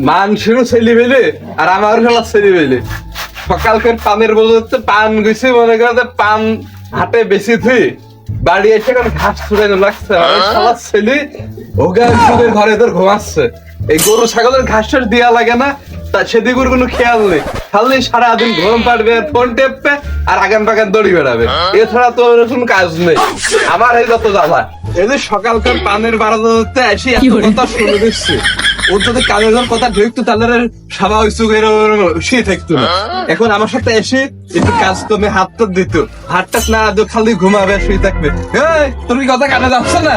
মানুষেরও ছেলে পেলে আর আমার খেলা ছেলে পেলে সকালকার পানের বলতে পান গেছে মনে করে যে পান হাটে বেশি থুই বাড়ি এসে এখন ঘাস ছুড়ানো লাগছে শালা ছেলে ওগা সুদের ঘরে তোর ঘুমাচ্ছে এই গরু ছাগলের ঘাস টাস দেওয়া লাগে না তা সেদিকের কোনো খেয়াল নেই খালি সারাদিন ঘুম পাড়বে ফোন টেপবে আর আগান পাগান দড়ি বেড়াবে এছাড়া তো কোনো কাজ নেই আমার এই যত জ্বালা এই যে সকালকার পানের বারাতে এসে এত কথা শুনে দিচ্ছে ওর যদি কাজের কথা ঢুকতো তাহলে সাবা শুয়ে থাকতো না এখন আমার সাথে এসে একটু কাজ তুমি হাতটা দিত হাতটা না খালি ঘুমাবে শুয়ে থাকবে তুমি কথা কানে যাচ্ছে না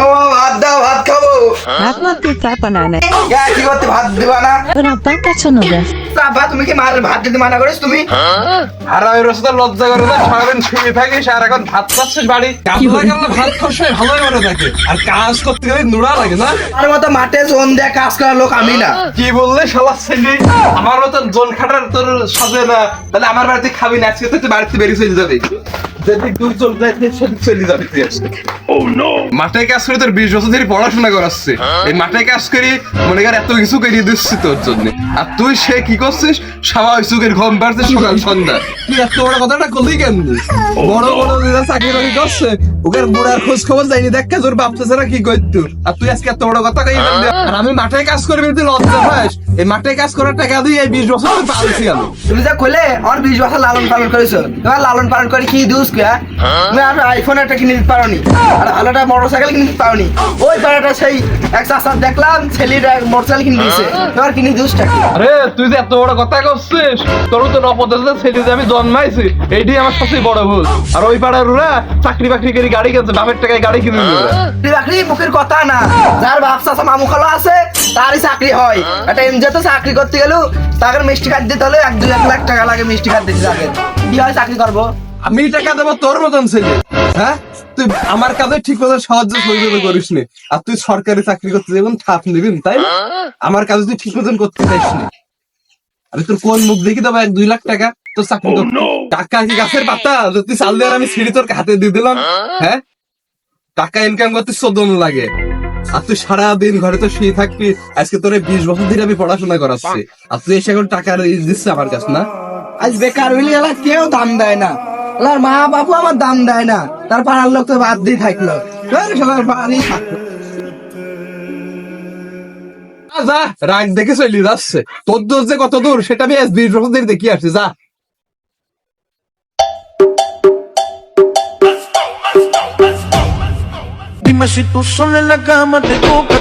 ও ভাত দাও, ভাত খাবো। ভাত মাত্র চা বানায় কি করতে ভাত দিবা না? আপনার পছন্দ বাবা তুমি কি মার ভাত দিতে মানা করিস তুমি? আর ওই রসটা লজ্জা করে না সারাদিন শুয়ে থাকিস আর এখন ভাত খাচ্ছিস বাড়ি কাজ লাগলে ভাত খাস ভালোই করে থাকে আর কাজ করতে গেলে নোড়া লাগে না আর মতো মাঠে জোন দেয়া কাজ করার লোক আমি না। কি বললে শালা ছেলে আমার মতন জোন খাটার তোর সাজে না তাহলে আমার বাড়িতে খাবি না আজকে তুই বাড়িতে বেরিয়ে চলে যাবে যদি তুই চলে যাবে তুই আজকে মাঠে কাজ করে তোর 20 বছর ধরে পড়াশোনা করাচ্ছে এই মাঠে কাজ করি মনে কর এত কিছু করিয়ে দিচ্ছি তোর জন্য আর তুই সে কি করছিস সবাই সুখের ঘুম পাড়ছিস সকাল সন্ধ্যা তুই এত বড় কথাটা করলি কেন বড় বড় চাকরি বাকরি করছে ওকে বুড়ার খোঁজ খবর যায়নি দেখ তোর বাপতেছে না কি করতো আর তুই আজকে এত বড় কথা কই আর আমি মাঠে কাজ করবি তুই লজ্জা পাস এই মাঠে কাজ করার টাকা দিয়ে এই 20 বছর তুই পালছি আমি তুমি যা কইলে আমার 20 বছর লালন পালন করেছো তোমার লালন পালন করে কি দুষ কিয়া তুমি আর আইফোন একটা কিনে দিতে পারোনি আর আলাদা মোটরসাইকেল কিনে দিতে পারোনি ওই পাড়াটা সেই এক চাষা দেখলাম ছেলেটা মোটরসাইকেল কিনে দিয়েছে তোমার কিনে দুষটা কি? আরে তুই যে এত বড় কথা করছিস তোর তো নপদাসে ছেলে যে আমি জন্মাইছি এইটাই আমার সবচেয়ে বড় ভুল আর ওই পাড়ার ওরা চাকরি বাকরি করে গাড়ি কিনছে বাপের টাকায় গাড়ি কিনে দিল চাকরি মুখের কথা না যার বাপ চাষা মামু খালো আছে তারই চাকরি হয় একটা এমজে তো চাকরি করতে গেলেও তাকে মিষ্টি খাট দিতে হলে 1-2 লাখ টাকা লাগে মিষ্টি খাট দিতে লাগে কি হয় চাকরি করবো আমি টাকা দেবো তোর মতন ছেলে হ্যাঁ তুই আমার কাজে ঠিক মতো সাহায্য সহযোগিতা করিস নি আর তুই সরকারি চাকরি করতে যেমন থাপ নিবি তাই আমার কাজে তুই ঠিক মতন করতে চাইস না আমি তোর কোন মুখ দেখি দেবো 1-2 লাখ টাকা তোর চাকরি টাকা কি গাছের পাতা যদি চাল দেওয়ার আমি ছিঁড়ি তোর হাতে দিয়ে দিলাম হ্যাঁ টাকা ইনকাম করতে 14 লাগে আর তুই সারাদিন ঘরে তো শুয়ে থাকবি আজকে তোর 20 বছর ধরে আমি পড়াশোনা করাচ্ছি আর তুই এসে এখন টাকা দিচ্ছে আমার কাছে না আজ বেকার হইলে এলা কেউ দাম দেয় না এলার মা বাপু আমার দাম দেয় না তার পাড়ার লোক তো বাদ দিয়ে থাকলো সবার বাড়ি থাকলো যা রাগ দেখে চলে যাচ্ছে তোর দোষ যে কত দূর সেটা আমি 20 বছর ধরে দেখি আসছি যা Dime si tú sola en la cama te toca.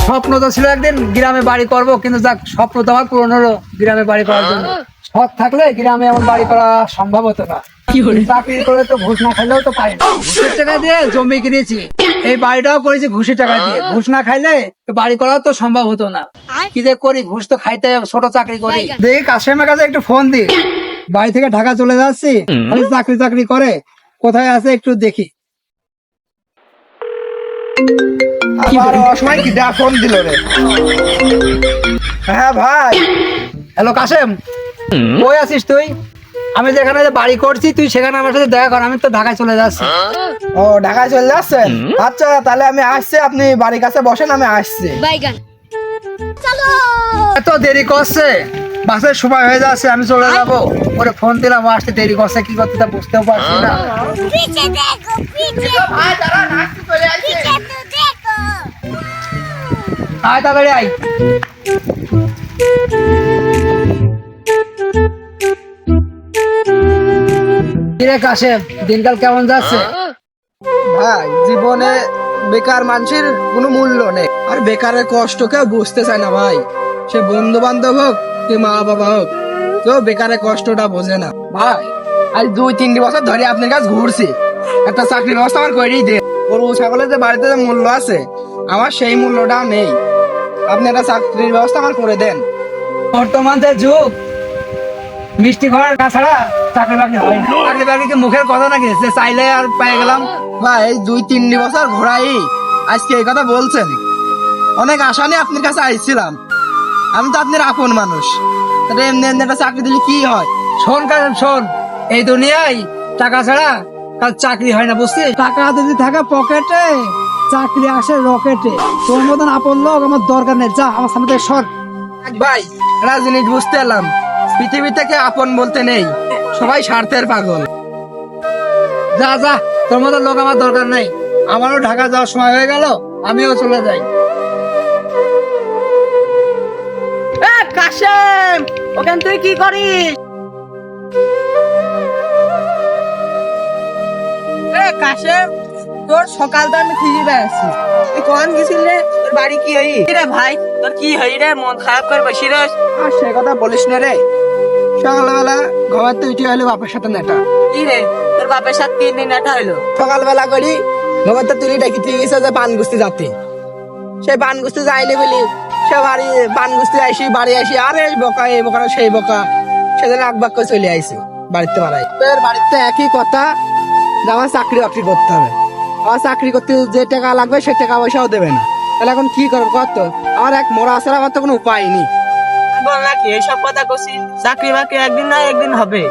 স্বপ্ন তো ছিল একদিন গ্রামে বাড়ি করব কিন্তু যাক স্বপ্ন তো আমার পূরণ হলো গ্রামে বাড়ি করার জন্য শখ থাকলে গ্রামে এমন বাড়ি করা সম্ভব হতো না চাকরি করে তো ঘুষ না খাইলেও তো পাই না ঘুষের টাকা দিয়ে জমি কিনেছি এই বাড়িটাও করেছি ঘুষের টাকা দিয়ে ঘুষ না খাইলে বাড়ি করা তো সম্ভব হতো না কি যে করি ঘুষ তো খাইতে ছোট চাকরি করি দেখি কাশেমের কাছে একটু ফোন দি বাড়ি থেকে ঢাকা চলে যাচ্ছি চাকরি চাকরি করে কোথায় আছে একটু দেখি সময় কি ফোন দিল রে হ্যাঁ ভাই হ্যালো কাশেম কই আছিস তুই আমি যেখানে বাড়ি করছি তুই সেখানে আমার সাথে দেখা কর আমি তো ঢাকায় চলে যাচ্ছি ও ঢাকায় চলে যাচ্ছেন আচ্ছা তাহলে আমি আসছি আপনি বাড়ির কাছে বসেন আমি আসছি এত দেরি করছে বাসের সময় হয়ে যাচ্ছে আমি চলে যাবো ওরে ফোন দিলাম ও আসতে দেরি করছে কি করতে তা বুঝতেও পারছি না पीछे देखो पीछे पीछे तो देखो আয় তাড়াতাড়ি আয় কিরে কাশেম দিনকাল কেমন যাচ্ছে ভাই জীবনে বেকার মানুষের কোনো মূল্য নেই আর বেকারের কষ্ট কেউ বুঝতে চায় না ভাই সে বন্ধু বান্ধব হোক কি মা বাবা হোক কেউ বেকারের কষ্টটা বোঝে না ভাই আজ 2-3 বছর ধরে আপনার কাছে ঘুরছি একটা চাকরির ব্যবস্থা আমার করেই দে গরু ছাগলের যে বাড়িতে যে মূল্য আছে আমার সেই মূল্যটাও নেই আপনি একটা চাকরির ব্যবস্থা আমার করে দেন বর্তমান যে যুগ মিষ্টি খাওয়ার ছাড়া চাকরি বাকরি হয় না চাকরি বাকরি কি মুখের কথা নাকি যে চাইলে আর পেয়ে গেলাম ভাই এই 2-3 বছর ঘোরাই আজকে এই কথা বলছেন অনেক আশা নিয়ে আপনার কাছে আইছিলাম আমি তো আপনার আপন মানুষ তাহলে এমনি এমনি একটা চাকরি দিলে কি হয় শোন কাশেম শোন এই দুনিয়ায় টাকা ছাড়া কাল চাকরি হয় না, বুঝছিস? টাকা যদি থাকে পকেটে, চাকরি আসে রকেটে। তোর মতন আপন লোক আমার দরকার নেই, যা আমার সামনে থেকে সর। ভাই একটা জিনিস বুঝতে এলাম, পৃথিবী থেকে আপন বলতে নেই, সবাই স্বার্থের পাগল। যা যা, তোর মতো লোক আমার দরকার নেই। আমারও ঢাকা যাওয়ার সময় হয়ে গেল, আমিও চলে যাই। কাশেম, ওখানে তুই কি করিস? কাশেম, তোর সকালটা আমি খুঁজে বেড়াচ্ছি, তুই কখন গেছিলি? তোর বাড়ি কি হই রে ভাই? তোর কি হই রে, মন খারাপ করে বসি রে? আর সে কথা বলিস না রে। সকালবেলা ঘর তো উঠে হইলো বাপের সাথে নেটা। কি রে, তোর বাপের সাথে কি নেটা হইলো? সকালবেলা করি ঘর তো তুলি ডাকি ঠিক আছে যে পান গুস্তি যাতে, সেই পান গুস্তি যাইলে বলি সে বাড়ি পান গুস্তি আইসি, বাড়ি আসি আর এই বোকা এই বোকা সেই বোকা, সেদিন একবাক করে চলে আইসি বাড়িতে বাড়াই। বাড়িতে একই কথা যে আমার চাকরি বাকরি করতে হবে, আমার চাকরি করতে যে টাকা লাগবে সে টাকা পয়সাও দেবে না। তাহলে এখন কি করবো কত? আমার এক মোড়া আসার আমার তো কোনো উপায় নেই। বল নাকি এইসব কথা করছি, চাকরি বাকরি একদিন না একদিন হবে,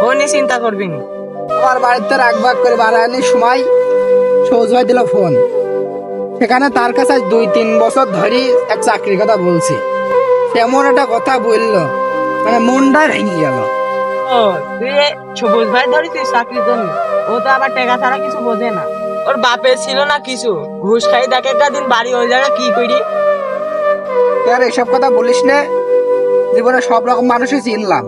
ও নিয়ে চিন্তা করবি না। আমার বাড়িতে একবাক করে বাড়ানোর সময় সৌজ ভাই দিল ফোন, সেখানে তার কাছে 2-3 বছর ধরে এক চাকরির কথা বলছি। এমন একটা কথা বললো মানে মনটা ভেঙে গেল। ও তুই সবুজ ভাই ধরেছিস চাকরির জন্য? ও তো আবার টাকা ছাড়া কিছু বোঝে না। ওর বাপের ছিল না কিছু, ঘুষ খাই দেখে একটা দিন বাড়ি হয়ে যাবে কি করি। আর এসব কথা বলিস না, জীবনে সব রকম মানুষই চিনলাম।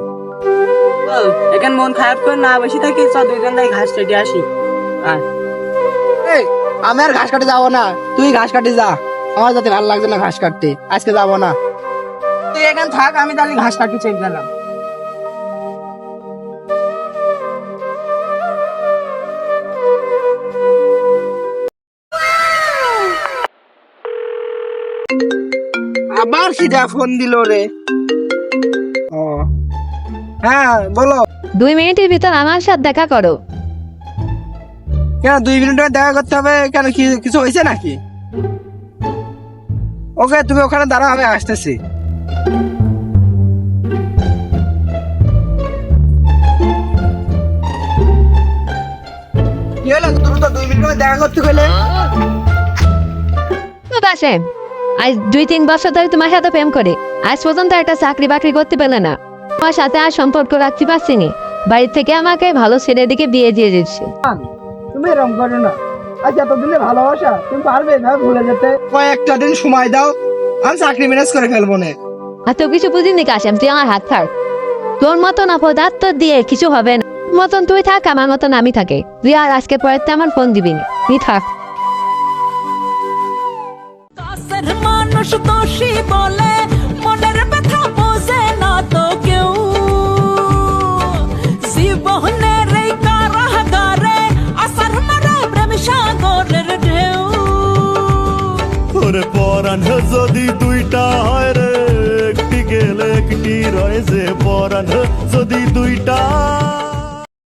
এখানে মন খারাপ করে না বেশি থাকি, চ দুইজন ঘাস কেটে আসি। আমি আর ঘাস কাটতে যাবো না, তুই ঘাস কাটতে যা, আমার যাতে ভালো লাগছে না ঘাস কাটতে, আজকে যাবো না। তুই এখানে থাক, আমি তাহলে ঘাস কাটতে চলে গেলাম। আবার সিধা ফোন দিল রে। ও হ্যাঁ বলো। 2 মিনিটের ভিতর আমার সাথে দেখা করো। কেন 2 মিনিট দেখা করতে হবে কেন? কিছু হয়েছে নাকি? ওকে তুমি ওখানে দাঁড়াও, আমি আসতেছি। কি হলো, দ্রুত 2 মিনিট দেখা করতে গেলে? কাশেম, আজ 2-3 বছর ধরে তোমার সাথে প্রেম করে আজ পর্যন্ত একটা চাকরি বাকরি করতে পেলে না, তোমার সাথে আর সম্পর্ক রাখতে পারছি না। বাড়ি থেকে আমাকে ভালো ছেলের দিকে বিয়ে দিয়ে দিচ্ছে। তুমি এরকম করো না, আজ এতদিনে ভালোবাসা তুমি পারবে না ভুলে যেতে? কয়েকটা দিন সময় দাও, আমি চাকরি ম্যানেজ করে ফেলবো না। আর তো কিছু বুঝিনি কাশেম, তুই আমার হাত ছাড়। তোর মতন অপদার্থ দিয়ে কিছু হবে না, তোর মতন তুই থাক, আমার মতন আমি থাকে। তুই আর আজকে পরেতে আমার ফোন দিবি না, তুই থাক। মানুষ দোষী বলে মনের ব্যথা বোঝে না তো কেউ, জীবনের এই কারাগারে আসার মারে প্রেম সাগরের ঢেউ। ওরে পরাণ যদি দুইটা হয় রে, একটি গেলে একটি রয়েছে, পরাণ যদি দুইটা